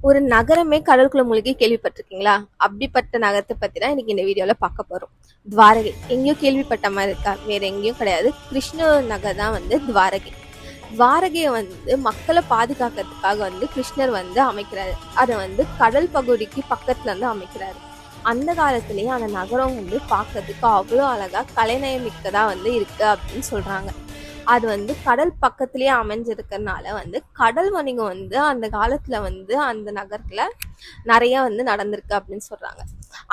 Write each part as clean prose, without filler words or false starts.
ஒரு நகரமே கடலுக்குள்ள மூழ்கி கேள்விப்பட்டிருக்கீங்களா? அப்படிப்பட்ட நகரத்தை பத்தி தான் இன்னைக்கு இந்த வீடியோல பார்க்க போறோம். துவாரகை எங்கேயோ கேள்விப்பட்ட மாதிரி இருக்கா? வேற எங்கேயும் கிடையாது. கிருஷ்ண நகர் தான் வந்து துவாரகை. துவாரகையை வந்து மக்களை பாதுகாக்கிறதுக்காக வந்து கிருஷ்ணர் வந்து அமைக்கிறாரு. அதை வந்து கடல் பகுதிக்கு பக்கத்துல இருந்து அமைக்கிறாரு. அந்த காலத்திலேயே அந்த நகரம் வந்து பார்க்கறதுக்கு அவ்வளோ அழகா கலைநயமிக்கதா வந்து இருக்கு அப்படின்னு சொல்றாங்க. அது வந்து கடல் பக்கத்திலேயே அமைஞ்சிருக்கிறதுனால வந்து கடல் வணிகம் வந்து அந்த காலத்துல வந்து அந்த நகரத்துல நிறைய வந்து நடந்திருக்கு அப்படின்னு சொல்றாங்க.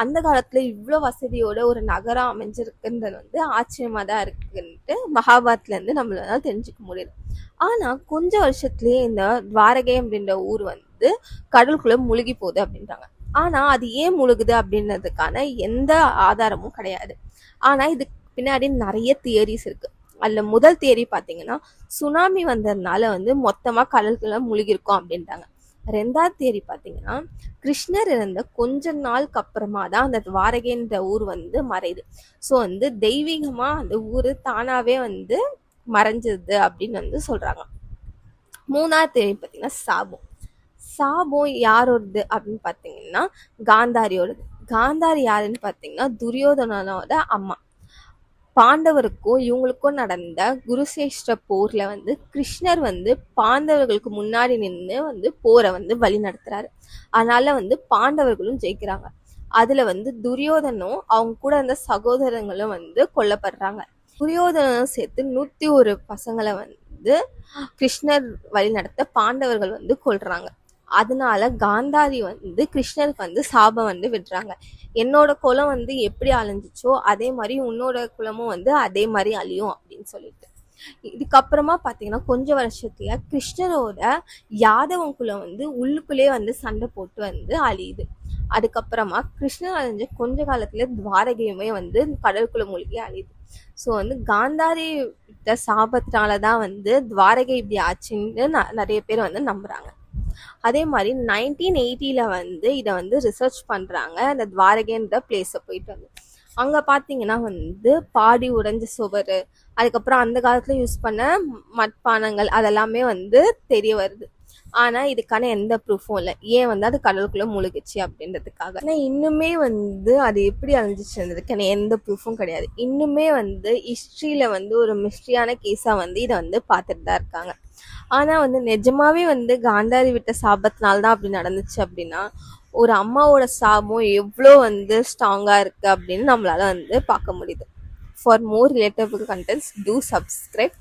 அந்த காலத்துல இவ்வளவு வசதியோட ஒரு நகரம் அமைஞ்சிருக்குன்றது வந்து ஆச்சரியமா தான் இருக்குன்ட்டு மகாபாரத்ல இருந்து நம்மளால தெரிஞ்சுக்க முடியுது. ஆனா கொஞ்ச வருஷத்துலயே இந்த துவாரகை அப்படின்ற ஊர் வந்து கடலுக்குள்ள முழுகி போகுது அப்படின்றாங்க. ஆனா அது ஏன் முழுகுது அப்படின்றதுக்கான எந்த ஆதாரமும் கிடையாது. ஆனா இதுக்கு பின்னாடி நிறைய தியரிஸ் இருக்கு. அதுல முதல் தியரி பாத்தீங்கன்னா சுனாமி வந்ததுனால வந்து மொத்தமா கடலுக்குள்ள முழுகிருக்கும் அப்படின்றாங்க. ரெண்டாவது தியரி பாத்தீங்கன்னா கிருஷ்ணர் இருந்த கொஞ்ச நாளுக்கு அப்புறமா தான் அந்த துவாரகைன்ற ஊர் வந்து மறையுது. ஸோ வந்து தெய்வீகமா அந்த ஊரு தானாவே வந்து மறைஞ்சது அப்படின்னு வந்து சொல்றாங்க. மூணாவது தியரி பாத்தீங்கன்னா சாபம். சாபம் யாரோடது அப்படின்னு பாத்தீங்கன்னா காந்தாரியோடது. காந்தாரி யாருன்னு பாத்தீங்கன்னா துரியோதனனோட அம்மா. பாண்டவருக்கும் இவங்களுக்கும் நடந்த குருசேஷ்ட போர்ல வந்து கிருஷ்ணர் வந்து பாண்டவர்களுக்கு முன்னாடி நின்று வந்து போரை வந்து வழி நடத்துறாரு. அதனால வந்து பாண்டவர்களும் ஜெயிக்கிறாங்க. அதுல வந்து துரியோதனும் அவங்க கூட இருந்த சகோதரங்களும் வந்து கொல்லப்படுறாங்க. துரியோதனும் சேர்த்து 101 பசங்களை வந்து கிருஷ்ணர் வழி நடத்த பாண்டவர்கள் வந்து கொல்றாங்க. அதனால காந்தாரி வந்து கிருஷ்ணருக்கு வந்து சாபம் வந்து விடுறாங்க. என்னோட குலம் வந்து எப்படி அழிஞ்சிச்சோ அதே மாதிரி உன்னோட குலமும் வந்து அதே மாதிரி அழியும் அப்படின்னு சொல்லிட்டு. இதுக்கப்புறமா பாத்தீங்கன்னா கொஞ்ச வருஷத்துல கிருஷ்ணரோட யாதவன் குலம் வந்து உள்ளுக்குள்ளேயே வந்து சண்டை போட்டு வந்து அழியுது. அதுக்கப்புறமா கிருஷ்ணர் அழிஞ்ச கொஞ்ச காலத்துல துவாரகையுமே வந்து கடற்குள்ள மூழ்கி அழியுது. ஸோ வந்து காந்தாரி விட்ட சாபத்தினாலதான் வந்து துவாரகை இப்படி ஆச்சுன்னு நிறைய பேர் வந்து நம்புறாங்க. அதே மாதிரி 1980 வந்து இதை வந்து ரிசர்ச் பண்றாங்க. அந்த துவாரகைன்ற பிளேஸை போயிட்டு வந்து அங்க பாத்தீங்கன்னா வந்து பாடி உடைஞ்ச சுவரு, அதுக்கப்புறம் அந்த காலத்துல யூஸ் பண்ண மட்பானங்கள் அதெல்லாமே வந்து தெரிய வருது. ஆனா இதுக்கான எந்த ப்ரூஃபும் இல்லை. ஏன் வந்து அது கடலுக்குள்ள முழுகுச்சு அப்படின்றதுக்காக. ஆனா இன்னுமே வந்து அது எப்படி அழிஞ்சிச்சுன்றதுக்கான எந்த ப்ரூஃபும் கிடையாது. இன்னுமே வந்து ஹிஸ்ட்ரியில வந்து ஒரு மிஸ்ட்ரியான கேஸா வந்து இதை வந்து பார்த்துட்டு தான் இருக்காங்க. ஆனா வந்து நிஜமாவே வந்து காந்தாரி விட்ட சாபத்தினால்தான் அப்படி நடந்துச்சு அப்படின்னா ஒரு அம்மாவோட சாபம் எவ்வளோ வந்து ஸ்ட்ராங்கா இருக்கு அப்படின்னு நம்மளால வந்து பார்க்க முடியுது. For more relatable contents two subscribe.